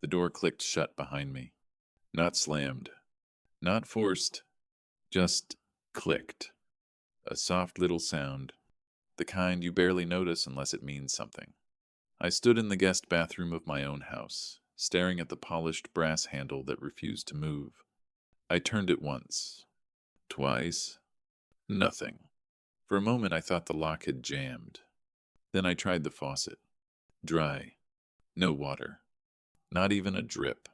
The door clicked shut behind me. Not slammed, not forced, just clicked. A soft little sound, the kind you barely notice unless it means something. I stood in the guest bathroom of my own house, staring at the polished brass handle that refused to move. I turned it once, twice, nothing. For a moment I thought the lock had jammed. Then I tried the faucet. Dry. No water. Not even a drip.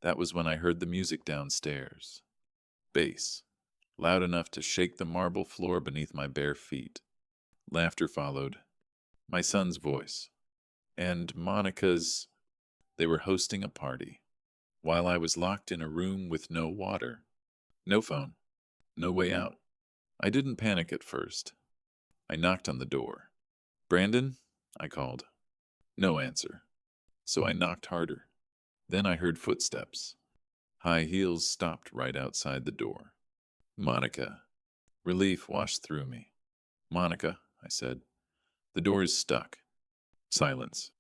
That was when I heard the music downstairs. Bass. Loud enough to shake the marble floor beneath my bare feet. Laughter followed. My son's voice. And Monica's. They were hosting a party. While I was locked in a room with no water. No phone. No way out. I didn't panic at first. I knocked on the door. "Brandon?" I called. No answer. So I knocked harder. Then I heard footsteps. High heels stopped right outside the door. Monica. Relief washed through me. "Monica," I said. "The door is stuck." Silence.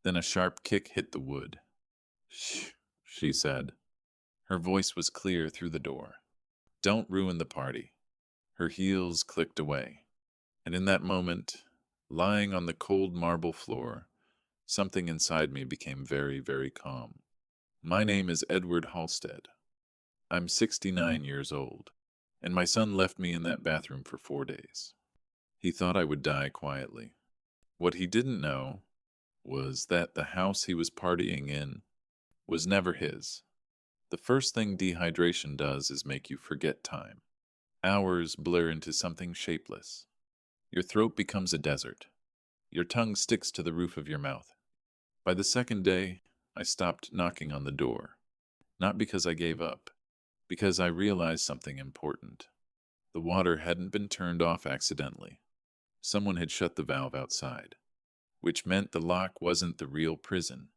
Then a sharp kick hit the wood. "Shh," she said. Her voice was clear through the door. "Don't ruin the party." Her heels clicked away. And in that moment, lying on the cold marble floor, something inside me became very, very calm. My name is Edward Halstead. I'm 69 years old, and my son left me in that bathroom for 4 days. He thought I would die quietly. What he didn't know was that the house he was partying in was never his. The first thing dehydration does is make you forget time. Hours blur into something shapeless. Your throat becomes a desert. Your tongue sticks to the roof of your mouth. By the second day, I stopped knocking on the door. Not because I gave up, because I realized something important. The water hadn't been turned off accidentally. Someone had shut the valve outside, which meant the lock wasn't the real prison.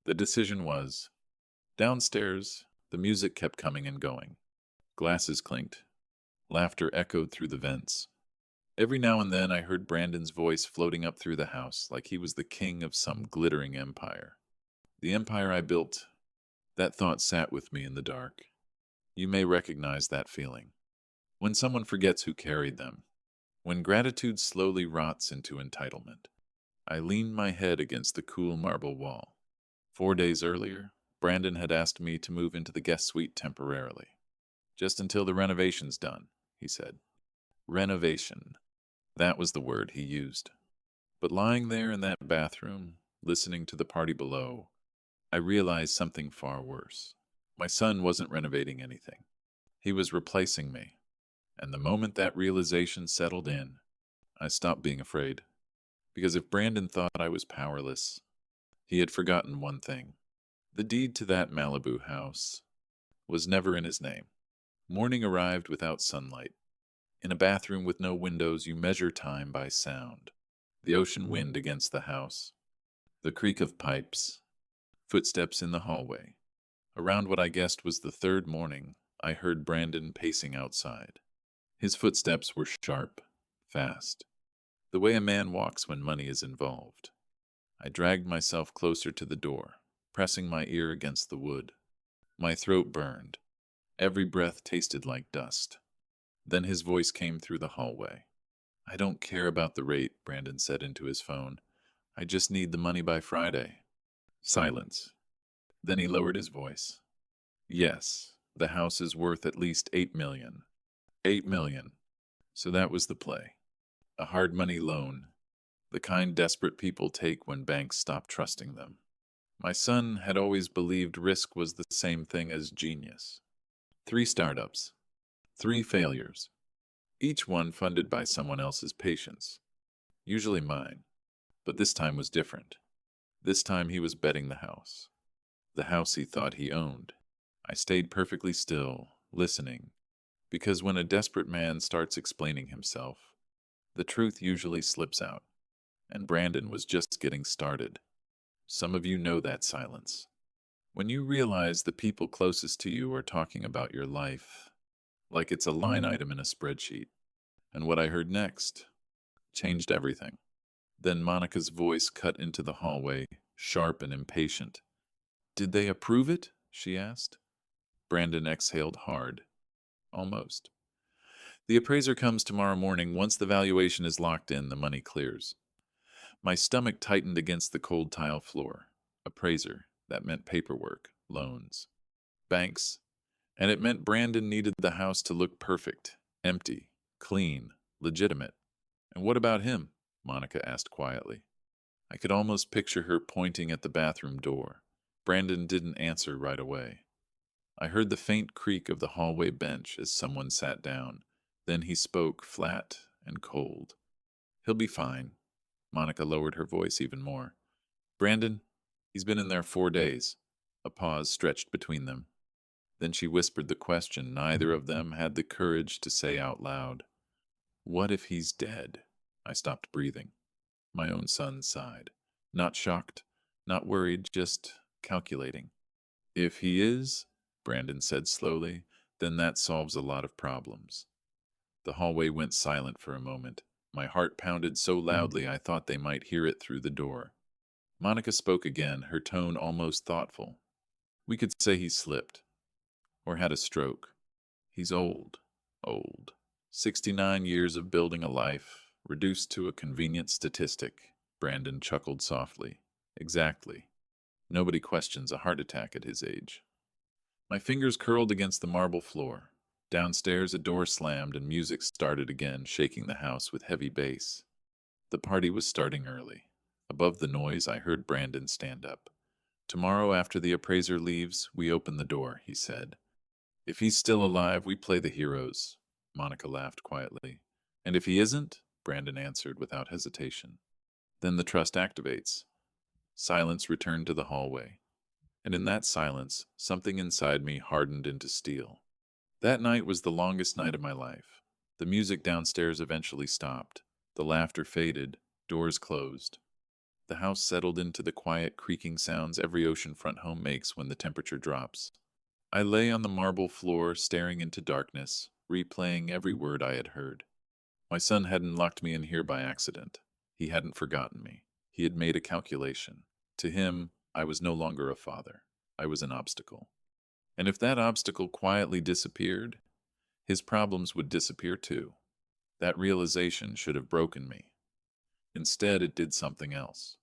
The decision was, downstairs, the music kept coming and going. Glasses clinked. Laughter echoed through the vents. Every now and then I heard Brandon's voice floating up through the house like he was the king of some glittering empire. The empire I built, that thought sat with me in the dark. You may recognize that feeling. When someone forgets who carried them. When gratitude slowly rots into entitlement. I leaned my head against the cool marble wall. 4 days earlier, Brandon had asked me to move into the guest suite temporarily. "Just until the renovation's done," he said. Renovation. That was the word he used. But lying there in that bathroom, listening to the party below, I realized something far worse. My son wasn't renovating anything. He was replacing me. And the moment that realization settled in, I stopped being afraid. Because if Brandon thought I was powerless, he had forgotten one thing. The deed to that Malibu house was never in his name. Morning arrived without sunlight. In a bathroom with no windows, you measure time by sound. The ocean wind against the house. The creak of pipes. Footsteps in the hallway. Around what I guessed was the third morning, I heard Brandon pacing outside. His footsteps were sharp, fast. The way a man walks when money is involved. I dragged myself closer to the door, pressing my ear against the wood. My throat burned. Every breath tasted like dust. Then his voice came through the hallway. "I don't care about the rate," Brandon said into his phone. "I just need the money by Friday." Silence. Then he lowered his voice. "Yes, the house is worth at least 8 million. 8 million. So that was the play. A hard money loan. The kind desperate people take when banks stop trusting them. My son had always believed risk was the same thing as genius. 3 startups. 3 failures. Each one funded by someone else's patience. Usually mine. But this time was different. This time he was betting the house. The house he thought he owned. I stayed perfectly still, listening. Because when a desperate man starts explaining himself, the truth usually slips out. And Brandon was just getting started. Some of you know that silence. When you realize the people closest to you are talking about your life, like it's a line item in a spreadsheet. And what I heard next changed everything. Then Monica's voice cut into the hallway, sharp and impatient. Did they approve it? She asked. Brandon exhaled hard. Almost. The appraiser comes tomorrow morning. Once the valuation is locked in, the money clears. My stomach tightened against the cold tile floor. Appraiser. That meant paperwork, loans, banks, and it meant Brandon needed the house to look perfect, empty, clean, legitimate. And what about him? Monica asked quietly. I could almost picture her pointing at the bathroom door. Brandon didn't answer right away. I heard the faint creak of the hallway bench as someone sat down. Then he spoke, flat and cold. He'll be fine. Monica lowered her voice even more. Brandon, he's been in there 4 days. A pause stretched between them. Then she whispered the question neither of them had the courage to say out loud. What if he's dead? I stopped breathing. My own son sighed. Not shocked, not worried, just calculating. If he is, Brandon said slowly, then that solves a lot of problems. The hallway went silent for a moment. My heart pounded so loudly I thought they might hear it through the door. Monica spoke again, her tone almost thoughtful. We could say he slipped, or had a stroke. He's old, old. 69 years of building a life, reduced to a convenient statistic. Brandon chuckled softly. Exactly. Nobody questions a heart attack at his age. My fingers curled against the marble floor. Downstairs, a door slammed and music started again, shaking the house with heavy bass. The party was starting early. Above the noise, I heard Brandon stand up. Tomorrow, after the appraiser leaves, we open the door, he said. If he's still alive, we play the heroes. Monica laughed quietly. And if he isn't, Brandon answered without hesitation. Then the trust activates. Silence returned to the hallway. And in that silence, something inside me hardened into steel. That night was the longest night of my life. The music downstairs eventually stopped. The laughter faded. Doors closed. The house settled into the quiet, creaking sounds every oceanfront home makes when the temperature drops. I lay on the marble floor, staring into darkness, replaying every word I had heard. My son hadn't locked me in here by accident. He hadn't forgotten me. He had made a calculation. To him, I was no longer a father. I was an obstacle. And if that obstacle quietly disappeared, his problems would disappear too. That realization should have broken me. Instead, it did something else.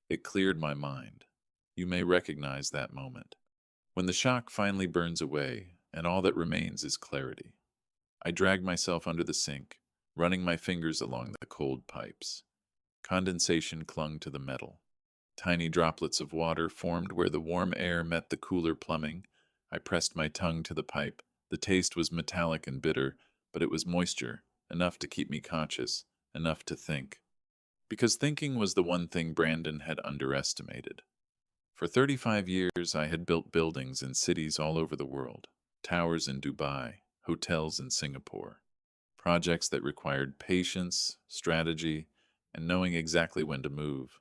It cleared my mind. You may recognize that moment. When the shock finally burns away, and all that remains is clarity. I dragged myself under the sink, running my fingers along the cold pipes. Condensation clung to the metal. Tiny droplets of water formed where the warm air met the cooler plumbing. I pressed my tongue to the pipe. The taste was metallic and bitter, but it was moisture, enough to keep me conscious, enough to think. Because thinking was the one thing Brandon had underestimated. For 35 years, I had built buildings in cities all over the world, towers in Dubai, hotels in Singapore, projects that required patience, strategy, and knowing exactly when to move.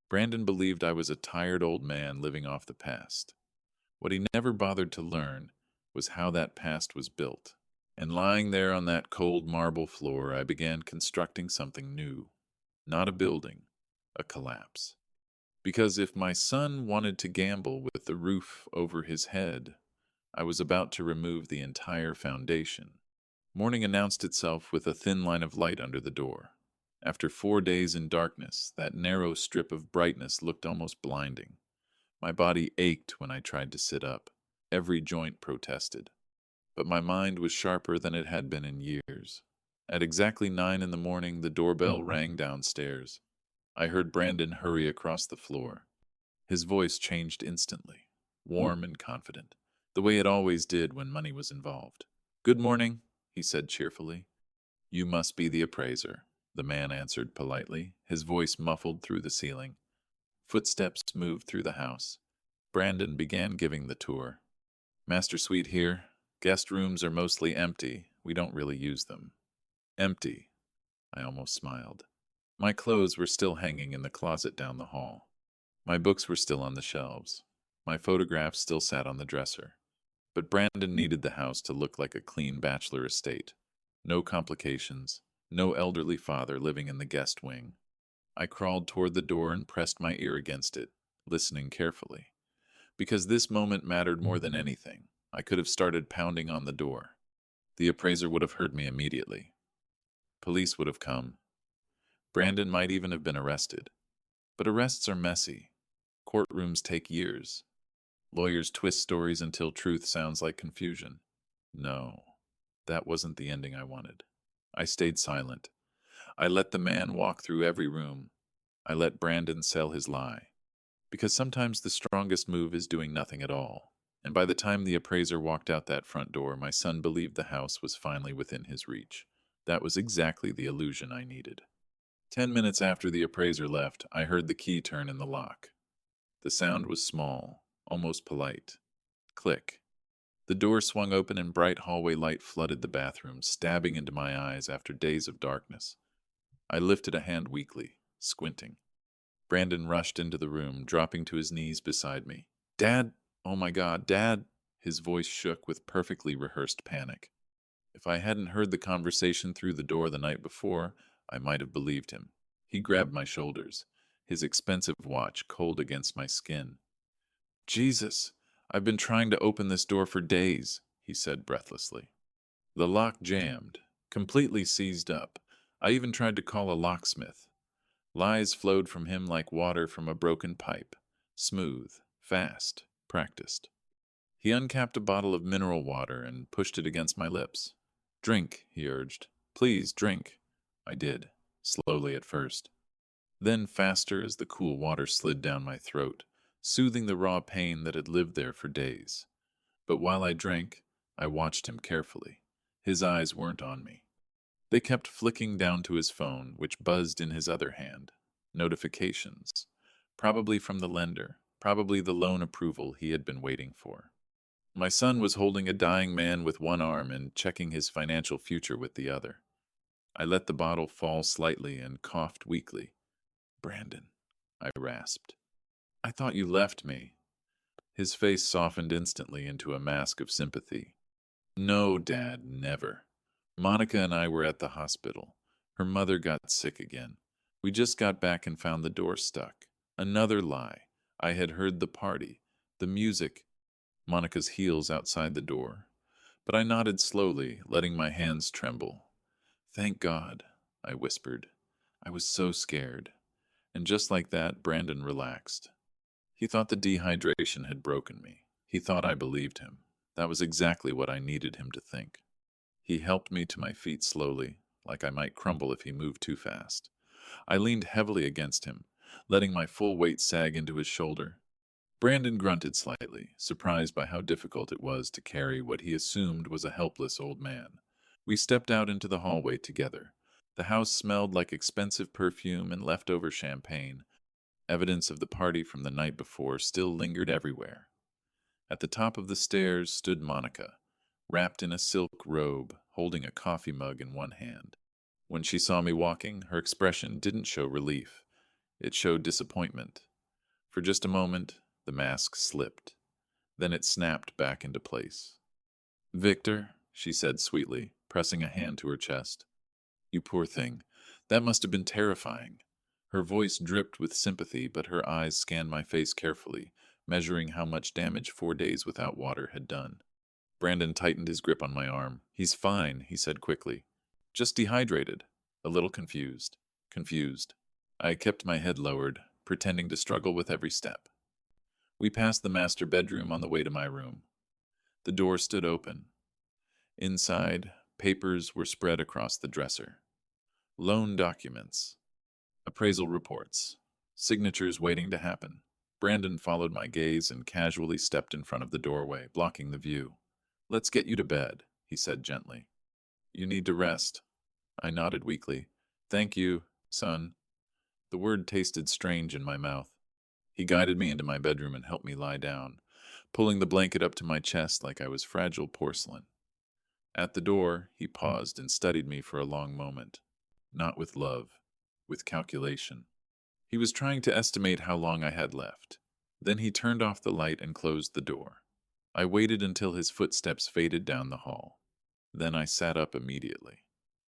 Brandon believed I was a tired old man living off the past. What he never bothered to learn was how that past was built. And lying there on that cold marble floor, I began constructing something new. Not a building, a collapse. Because if my son wanted to gamble with the roof over his head, I was about to remove the entire foundation. Morning announced itself with a thin line of light under the door. After 4 days in darkness, that narrow strip of brightness looked almost blinding. My body ached when I tried to sit up. Every joint protested. But my mind was sharper than it had been in years. At exactly 9 in the morning, the doorbell rang downstairs. I heard Brandon hurry across the floor. His voice changed instantly, warm and confident, the way it always did when money was involved. "Good morning," he said cheerfully. "You must be the appraiser," the man answered politely, his voice muffled through the ceiling. Footsteps moved through the house. Brandon began giving the tour. "Master suite here. Guest rooms are mostly empty. We don't really use them." Empty. I almost smiled. My clothes were still hanging in the closet down the hall. My books were still on the shelves. My photographs still sat on the dresser. But Brandon needed the house to look like a clean bachelor estate. No complications. No elderly father living in the guest wing. I crawled toward the door and pressed my ear against it, listening carefully. Because this moment mattered more than anything. I could have started pounding on the door. The appraiser would have heard me immediately. Police would have come. Brandon might even have been arrested. But arrests are messy. Courtrooms take years. Lawyers twist stories until truth sounds like confusion. No, that wasn't the ending I wanted. I stayed silent. I let the man walk through every room. I let Brandon sell his lie. Because sometimes the strongest move is doing nothing at all. And by the time the appraiser walked out that front door, my son believed the house was finally within his reach. That was exactly the illusion I needed. 10 minutes after the appraiser left, I heard the key turn in the lock. The sound was small, almost polite. Click. The door swung open and bright hallway light flooded the bathroom, stabbing into my eyes after days of darkness. I lifted a hand weakly, squinting. Brandon rushed into the room, dropping to his knees beside me. "Dad! Oh my God, Dad!" His voice shook with perfectly rehearsed panic. If I hadn't heard the conversation through the door the night before, I might have believed him. He grabbed my shoulders, his expensive watch cold against my skin. "Jesus, I've been trying to open this door for days," he said breathlessly. The lock jammed, completely seized up. I even tried to call a locksmith. Lies flowed from him like water from a broken pipe. Smooth, fast, practiced. He uncapped a bottle of mineral water and pushed it against my lips. "Drink," he urged. "Please, drink." I did, slowly at first. Then faster as the cool water slid down my throat, soothing the raw pain that had lived there for days. But while I drank, I watched him carefully. His eyes weren't on me. They kept flicking down to his phone, which buzzed in his other hand. Notifications. Probably from the lender, probably the loan approval he had been waiting for. My son was holding a dying man with one arm and checking his financial future with the other. I let the bottle fall slightly and coughed weakly. "Brandon," I rasped. "I thought you left me." His face softened instantly into a mask of sympathy. "No, Dad, never. Monica and I were at the hospital. Her mother got sick again. We just got back and found the door stuck. Another lie. I had heard the party, the music, Monica's heels outside the door. But I nodded slowly, letting my hands tremble. "Thank God," I whispered. I was so scared. And just like that, Brandon relaxed. He thought the dehydration had broken me. He thought I believed him. That was exactly what I needed him to think. He helped me to my feet slowly, like I might crumble if he moved too fast. I leaned heavily against him, letting my full weight sag into his shoulder. Brandon grunted slightly, surprised by how difficult it was to carry what he assumed was a helpless old man. We stepped out into the hallway together. The house smelled like expensive perfume and leftover champagne. Evidence of the party from the night before still lingered everywhere. At the top of the stairs stood Monica, wrapped in a silk robe, holding a coffee mug in one hand. When she saw me walking, her expression didn't show relief. It showed disappointment. For just a moment, the mask slipped. Then it snapped back into place. "Victor," she said sweetly, pressing a hand to her chest. "You poor thing. That must have been terrifying." Her voice dripped with sympathy, but her eyes scanned my face carefully, measuring how much damage 4 days without water had done. Brandon tightened his grip on my arm. "He's fine," he said quickly. "Just dehydrated." A little confused. Confused. I kept my head lowered, pretending to struggle with every step. We passed the master bedroom on the way to my room. The door stood open. Inside, papers were spread across the dresser. Loan documents. Appraisal reports. Signatures waiting to happen. Brandon followed my gaze and casually stepped in front of the doorway, blocking the view. "Let's get you to bed," he said gently. "You need to rest." I nodded weakly. "Thank you, son." The word tasted strange in my mouth. He guided me into my bedroom and helped me lie down, pulling the blanket up to my chest like I was fragile porcelain. At the door, he paused and studied me for a long moment. Not with love, with calculation. He was trying to estimate how long I had left. Then he turned off the light and closed the door. I waited until his footsteps faded down the hall. Then I sat up immediately.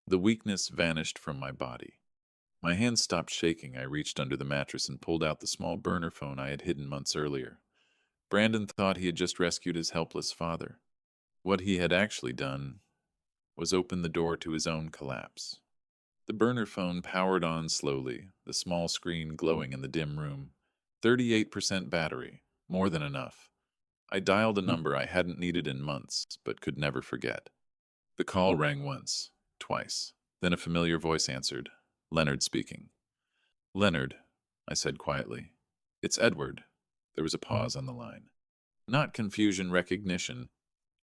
The weakness vanished from my body. My hands stopped shaking. I reached under the mattress and pulled out the small burner phone I had hidden months earlier. Brandon thought he had just rescued his helpless father. What he had actually done was open the door to his own collapse. The burner phone powered on slowly, the small screen glowing in the dim room. 38% battery, more than enough. I dialed a number I hadn't needed in months, but could never forget. The call rang once, twice. Then a familiar voice answered. Leonard speaking. Leonard, I said quietly. It's Edward. There was a pause on the line. Not confusion, recognition.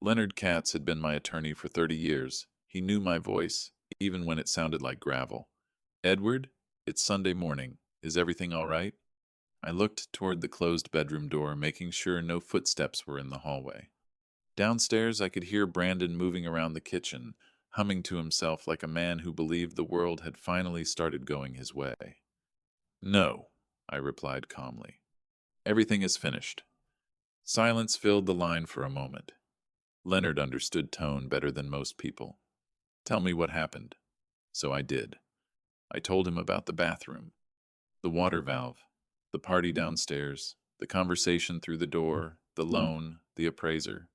Leonard Katz had been my attorney for 30 years. He knew my voice, even when it sounded like gravel. Edward, it's Sunday morning. Is everything all right? I looked toward the closed bedroom door, making sure no footsteps were in the hallway. Downstairs, I could hear Brandon moving around the kitchen, humming to himself like a man who believed the world had finally started going his way. No, I replied calmly. Everything is finished. Silence filled the line for a moment. Leonard understood tone better than most people. Tell me what happened. So I did. I told him about the bathroom, the water valve, the party downstairs, the conversation through the door, the loan, the appraiser.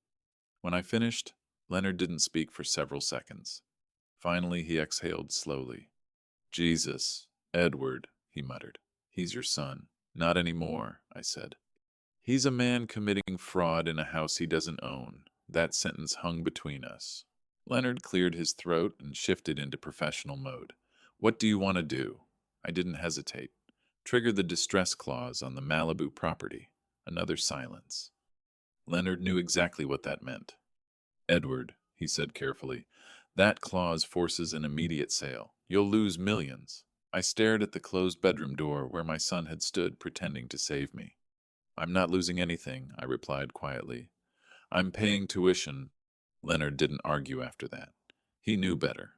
When I finished, Leonard didn't speak for several seconds. Finally, he exhaled slowly. Jesus, Edward, he muttered. He's your son. Not anymore, I said. He's a man committing fraud in a house he doesn't own. That sentence hung between us. Leonard cleared his throat and shifted into professional mode. What do you want to do? I didn't hesitate. Trigger the distress clause on the Malibu property. Another silence. Leonard knew exactly what that meant. Edward, he said carefully, that clause forces an immediate sale. You'll lose millions. I stared at the closed bedroom door where my son had stood pretending to save me. I'm not losing anything, I replied quietly. I'm paying tuition. Leonard didn't argue after that. He knew better.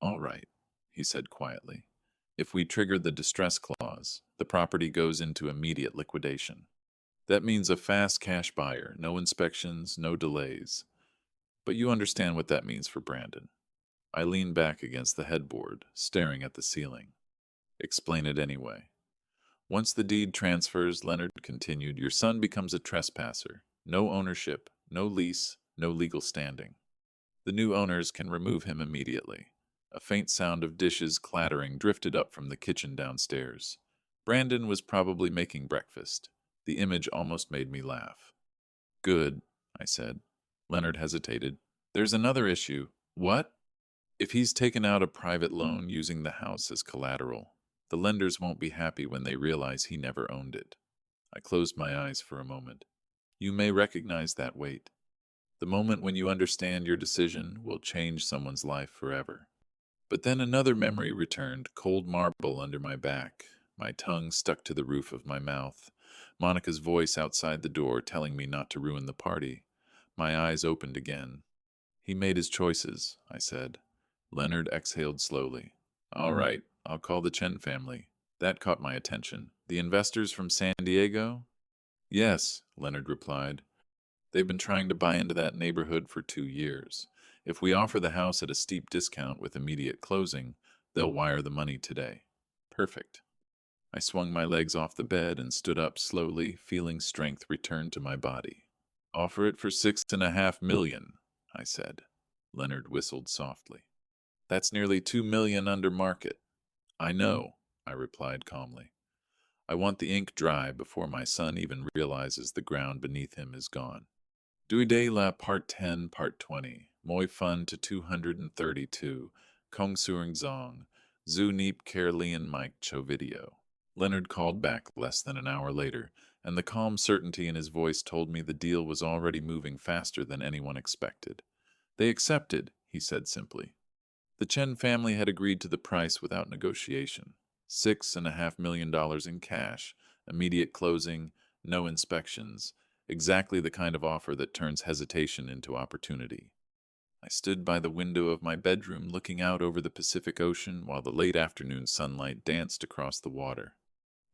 All right, he said quietly. If we trigger the distress clause, the property goes into immediate liquidation. That means a fast cash buyer, no inspections, no delays. But you understand what that means for Brandon. I leaned back against the headboard, staring at the ceiling. Explain it anyway. Once the deed transfers, Leonard continued, your son becomes a trespasser. No ownership, no lease, no legal standing. The new owners can remove him immediately. A faint sound of dishes clattering drifted up from the kitchen downstairs. Brandon was probably making breakfast. The image almost made me laugh. Good, I said. Leonard hesitated. There's another issue. What? If he's taken out a private loan using the house as collateral, the lenders won't be happy when they realize he never owned it. I closed my eyes for a moment. You may recognize that weight. The moment when you understand your decision will change someone's life forever. But then another memory returned, cold marble under my back. My tongue stuck to the roof of my mouth. Monica's voice outside the door telling me not to ruin the party. My eyes opened again. He made his choices, I said. Leonard exhaled slowly. All right, I'll call the Chen family. That caught my attention. The investors from San Diego? Yes, Leonard replied. They've been trying to buy into that neighborhood for 2 years. If we offer the house at a steep discount with immediate closing, they'll wire the money today. Perfect. I swung my legs off the bed and stood up slowly, feeling strength return to my body. Offer it for $6.5 million, I said. Leonard whistled softly. That's nearly $2 million under market. I know, I replied calmly. I want the ink dry before my son even realizes the ground beneath him is gone. Duide la Part 10, Part 20. Moi fun to 232. Kong Suring Zong. Zu Neep Care Lian Mike Cho video. Leonard called back less than an hour later, and the calm certainty in his voice told me the deal was already moving faster than anyone expected. They accepted, he said simply. The Chen family had agreed to the price without negotiation. $6.5 million in cash, immediate closing, no inspections, exactly the kind of offer that turns hesitation into opportunity. I stood by the window of my bedroom looking out over the Pacific Ocean while the late afternoon sunlight danced across the water.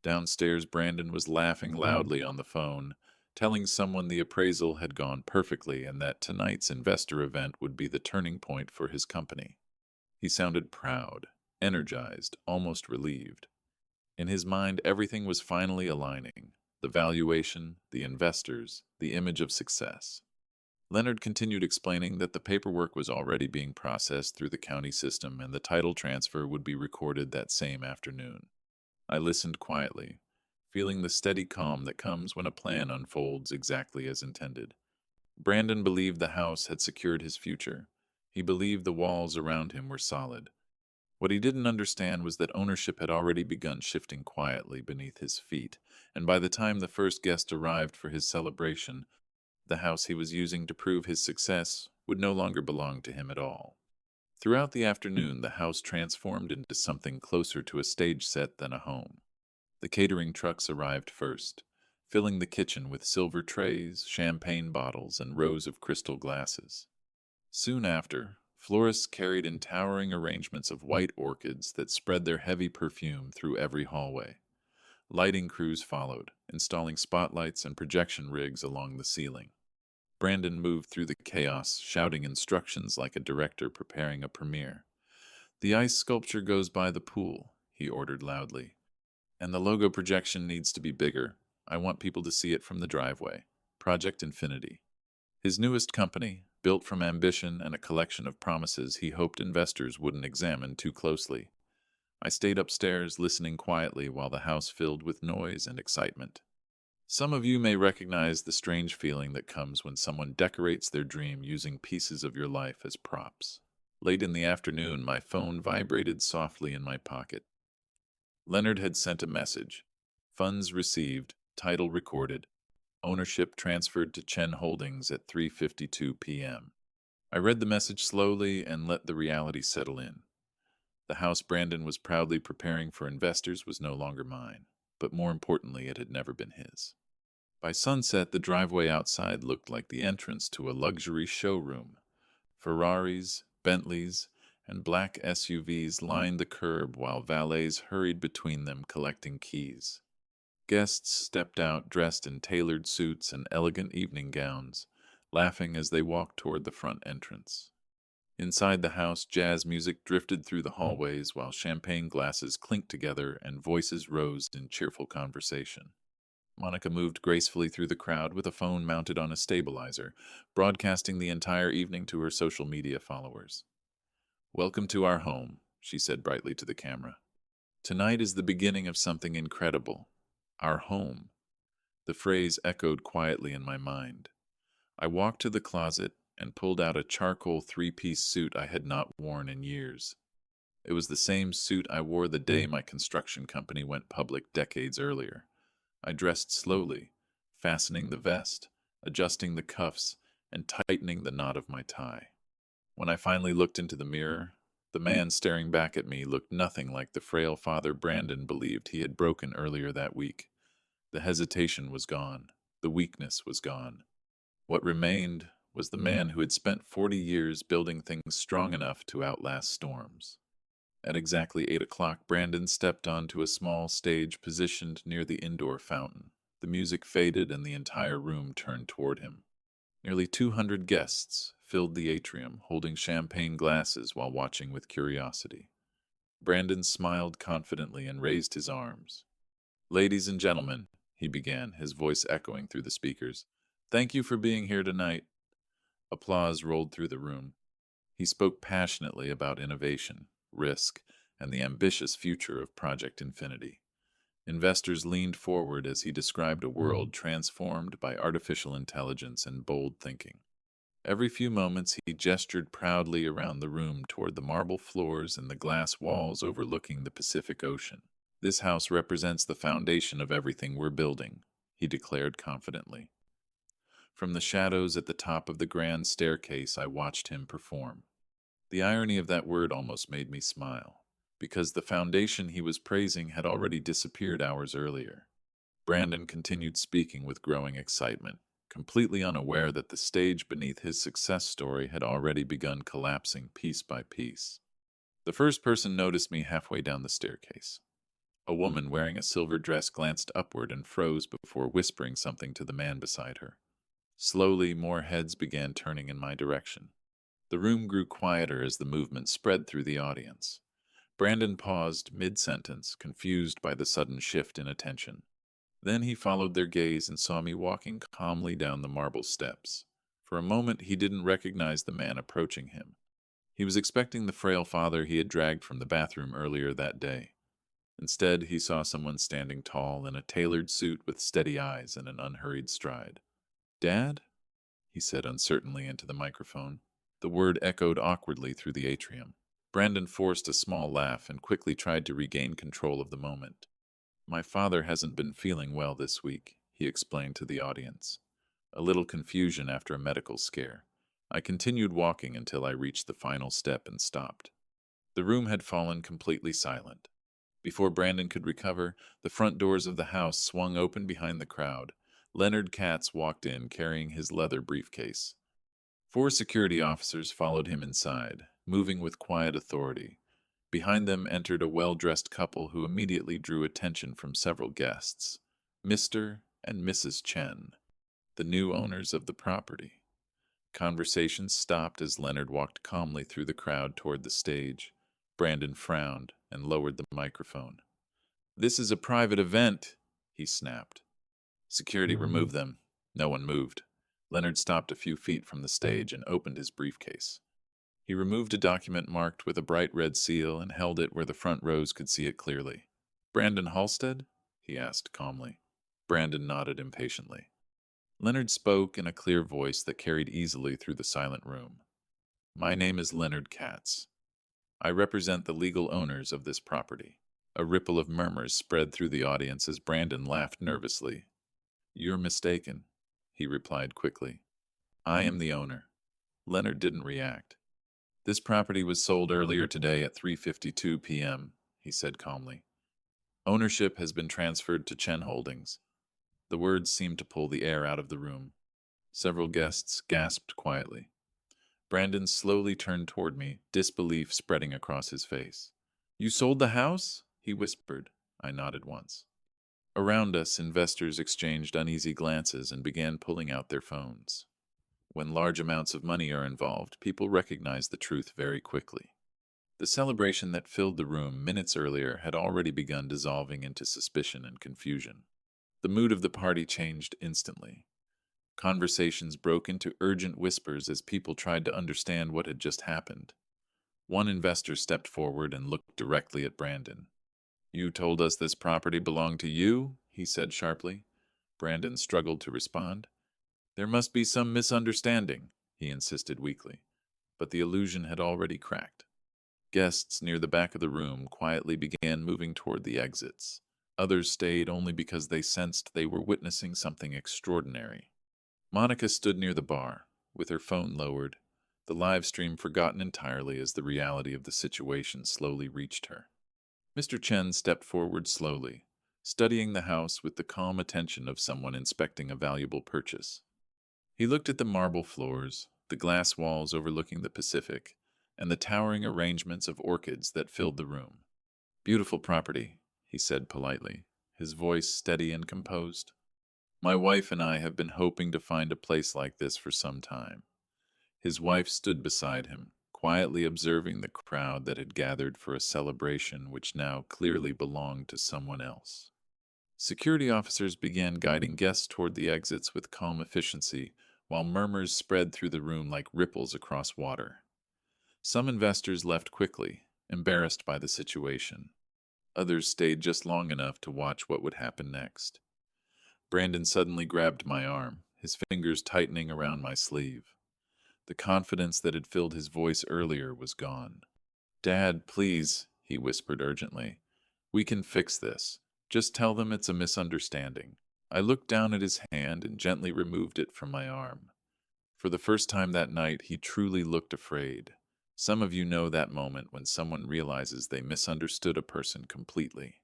Downstairs, Brandon was laughing loudly on the phone, telling someone the appraisal had gone perfectly and that tonight's investor event would be the turning point for his company. He sounded proud, energized, almost relieved. In his mind, everything was finally aligning. the valuation, the investors, the image of success. Leonard continued explaining that the paperwork was already being processed through the county system and the title transfer would be recorded that same afternoon. I listened quietly, feeling the steady calm that comes when a plan unfolds exactly as intended. Brandon believed the house had secured his future. He believed the walls around him were solid. What he didn't understand was that ownership had already begun shifting quietly beneath his feet, and by the time the first guest arrived for his celebration, the house he was using to prove his success would no longer belong to him at all. Throughout the afternoon, the house transformed into something closer to a stage set than a home. The catering trucks arrived first, filling the kitchen with silver trays, champagne bottles, and rows of crystal glasses. Soon after, florists carried in towering arrangements of white orchids that spread their heavy perfume through every hallway. Lighting crews followed, installing spotlights and projection rigs along the ceiling. Brandon moved through the chaos, shouting instructions like a director preparing a premiere. "The ice sculpture goes by the pool," he ordered loudly. "And the logo projection needs to be bigger. I want people to see it from the driveway. Project Infinity." His newest company, built from ambition and a collection of promises he hoped investors wouldn't examine too closely. I stayed upstairs, listening quietly while the house filled with noise and excitement. Some of you may recognize the strange feeling that comes when someone decorates their dream using pieces of your life as props. Late in the afternoon, my phone vibrated softly in my pocket. Leonard had sent a message. Funds received, title recorded, ownership transferred to Chen Holdings at 3:52 p.m. I read the message slowly and let the reality settle in. The house Brandon was proudly preparing for investors was no longer mine, but more importantly, it had never been his. By sunset, the driveway outside looked like the entrance to a luxury showroom. Ferraris, Bentleys, and black SUVs lined the curb while valets hurried between them collecting keys. Guests stepped out dressed in tailored suits and elegant evening gowns, laughing as they walked toward the front entrance. Inside the house, jazz music drifted through the hallways while champagne glasses clinked together and voices rose in cheerful conversation. Monica moved gracefully through the crowd with a phone mounted on a stabilizer, broadcasting the entire evening to her social media followers. "Welcome to our home," she said brightly to the camera. "Tonight is the beginning of something incredible. Our home." The phrase echoed quietly in my mind. I walked to the closet and pulled out a charcoal three-piece suit I had not worn in years. It was the same suit I wore the day my construction company went public decades earlier. I dressed slowly, fastening the vest, adjusting the cuffs, and tightening the knot of my tie. When I finally looked into the mirror, the man staring back at me looked nothing like the frail father Brandon believed he had broken earlier that week. The hesitation was gone. The weakness was gone. What remained was the man who had spent 40 years building things strong enough to outlast storms. At exactly 8 o'clock, Brandon stepped onto a small stage positioned near the indoor fountain. The music faded and the entire room turned toward him. Nearly 200 guests filled the atrium, holding champagne glasses while watching with curiosity. Brandon smiled confidently and raised his arms. "Ladies and gentlemen," he began, his voice echoing through the speakers, "thank you for being here tonight." Applause rolled through the room. He spoke passionately about innovation, risk, and the ambitious future of Project Infinity. Investors leaned forward as he described a world transformed by artificial intelligence and bold thinking. Every few moments, he gestured proudly around the room toward the marble floors and the glass walls overlooking the Pacific Ocean. "This house represents the foundation of everything we're building," he declared confidently. From the shadows at the top of the grand staircase, I watched him perform. The irony of that word almost made me smile, because the foundation he was praising had already disappeared hours earlier. Brandon continued speaking with growing excitement, completely unaware that the stage beneath his success story had already begun collapsing piece by piece. The first person noticed me halfway down the staircase. A woman wearing a silver dress glanced upward and froze before whispering something to the man beside her. Slowly, more heads began turning in my direction. The room grew quieter as the movement spread through the audience. Brandon paused mid-sentence, confused by the sudden shift in attention. Then he followed their gaze and saw me walking calmly down the marble steps. For a moment, he didn't recognize the man approaching him. He was expecting the frail father he had dragged from the bathroom earlier that day. Instead, he saw someone standing tall in a tailored suit with steady eyes and an unhurried stride. "Dad?" he said uncertainly into the microphone. The word echoed awkwardly through the atrium. Brandon forced a small laugh and quickly tried to regain control of the moment. "My father hasn't been feeling well this week," he explained to the audience. A little confusion after a medical scare. I continued walking until I reached the final step and stopped. The room had fallen completely silent. Before Brandon could recover, the front doors of the house swung open behind the crowd. Leonard Katz walked in carrying his leather briefcase. 4 security officers followed him inside, moving with quiet authority. Behind them entered a well-dressed couple who immediately drew attention from several guests. Mr. and Mrs. Chen, the new owners of the property. Conversation stopped as Leonard walked calmly through the crowd toward the stage. Brandon frowned and lowered the microphone. "This is a private event," he snapped. Security removed them. No one moved. Leonard stopped a few feet from the stage and opened his briefcase. He removed a document marked with a bright red seal and held it where the front rows could see it clearly. "Brandon Halstead?" he asked calmly. Brandon nodded impatiently. Leonard spoke in a clear voice that carried easily through the silent room. "My name is Leonard Katz. I represent the legal owners of this property." A ripple of murmurs spread through the audience as Brandon laughed nervously. "You're mistaken," he replied quickly. "I am the owner." Leonard didn't react. "This property was sold earlier today at 3:52 p.m., he said calmly. "Ownership has been transferred to Chen Holdings." The words seemed to pull the air out of the room. Several guests gasped quietly. Brandon slowly turned toward me, disbelief spreading across his face. "You sold the house?" he whispered. I nodded once. Around us, investors exchanged uneasy glances and began pulling out their phones. When large amounts of money are involved, people recognize the truth very quickly. The celebration that filled the room minutes earlier had already begun dissolving into suspicion and confusion. The mood of the party changed instantly. Conversations broke into urgent whispers as people tried to understand what had just happened. One investor stepped forward and looked directly at Brandon. "You told us this property belonged to you?" he said sharply. Brandon struggled to respond. "There must be some misunderstanding," he insisted weakly. But the illusion had already cracked. Guests near the back of the room quietly began moving toward the exits. Others stayed only because they sensed they were witnessing something extraordinary. Monica stood near the bar, with her phone lowered, the live stream forgotten entirely as the reality of the situation slowly reached her. Mr. Chen stepped forward slowly, studying the house with the calm attention of someone inspecting a valuable purchase. He looked at the marble floors, the glass walls overlooking the Pacific, and the towering arrangements of orchids that filled the room. "Beautiful property," he said politely, his voice steady and composed. "My wife and I have been hoping to find a place like this for some time." His wife stood beside him, quietly observing the crowd that had gathered for a celebration which now clearly belonged to someone else. Security officers began guiding guests toward the exits with calm efficiency, while murmurs spread through the room like ripples across water. Some investors left quickly, embarrassed by the situation. Others stayed just long enough to watch what would happen next. Brandon suddenly grabbed my arm, his fingers tightening around my sleeve. The confidence that had filled his voice earlier was gone. "Dad, please," he whispered urgently. "We can fix this. Just tell them it's a misunderstanding." I looked down at his hand and gently removed it from my arm. For the first time that night, he truly looked afraid. Some of you know that moment when someone realizes they misunderstood a person completely.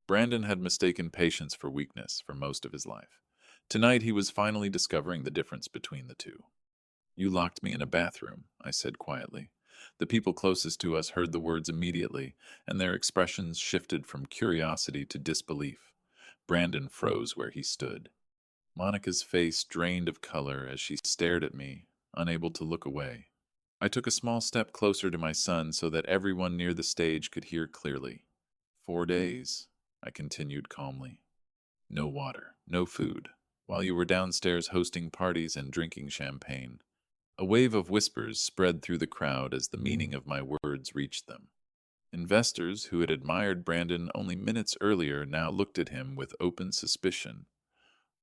Brandon had mistaken patience for weakness for most of his life. Tonight, he was finally discovering the difference between the two. "You locked me in a bathroom," I said quietly. The people closest to us heard the words immediately, and their expressions shifted from curiosity to disbelief. Brandon froze where he stood. Monica's face drained of color as she stared at me, unable to look away. I took a small step closer to my son so that everyone near the stage could hear clearly. 4 days, I continued calmly. no water, no food, while you were downstairs hosting parties and drinking champagne. A wave of whispers spread through the crowd as the meaning of my words reached them. Investors who had admired Brandon only minutes earlier now looked at him with open suspicion.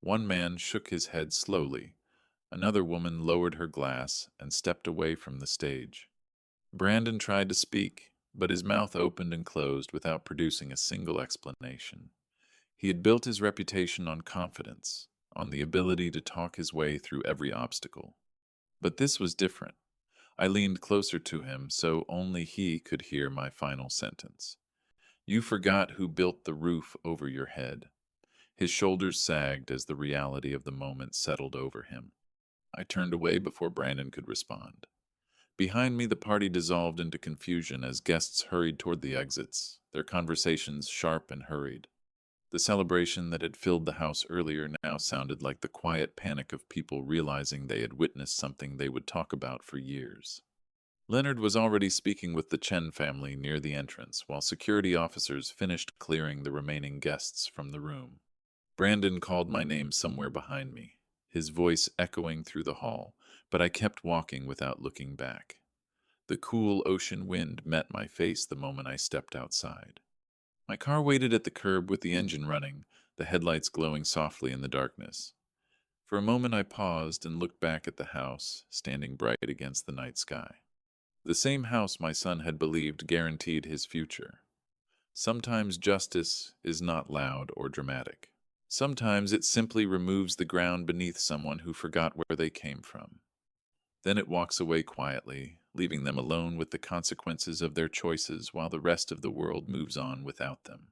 One man shook his head slowly. Another woman lowered her glass and stepped away from the stage. Brandon tried to speak, but his mouth opened and closed without producing a single explanation. He had built his reputation on confidence, on the ability to talk his way through every obstacle. But this was different. I leaned closer to him so only he could hear my final sentence. You forgot who built the roof over your head. His shoulders sagged as the reality of the moment settled over him. I turned away before Brandon could respond. Behind me, the party dissolved into confusion as guests hurried toward the exits, their conversations sharp and hurried. The celebration that had filled the house earlier now sounded like the quiet panic of people realizing they had witnessed something they would talk about for years. Leonard was already speaking with the Chen family near the entrance, while security officers finished clearing the remaining guests from the room. Brandon called my name somewhere behind me, his voice echoing through the hall, but I kept walking without looking back. The cool ocean wind met my face the moment I stepped outside. My car waited at the curb with the engine running, the headlights glowing softly in the darkness. For a moment I paused and looked back at the house, standing bright against the night sky. The same house my son had believed guaranteed his future. Sometimes justice is not loud or dramatic. Sometimes it simply removes the ground beneath someone who forgot where they came from. Then it walks away quietly, leaving them alone with the consequences of their choices while the rest of the world moves on without them.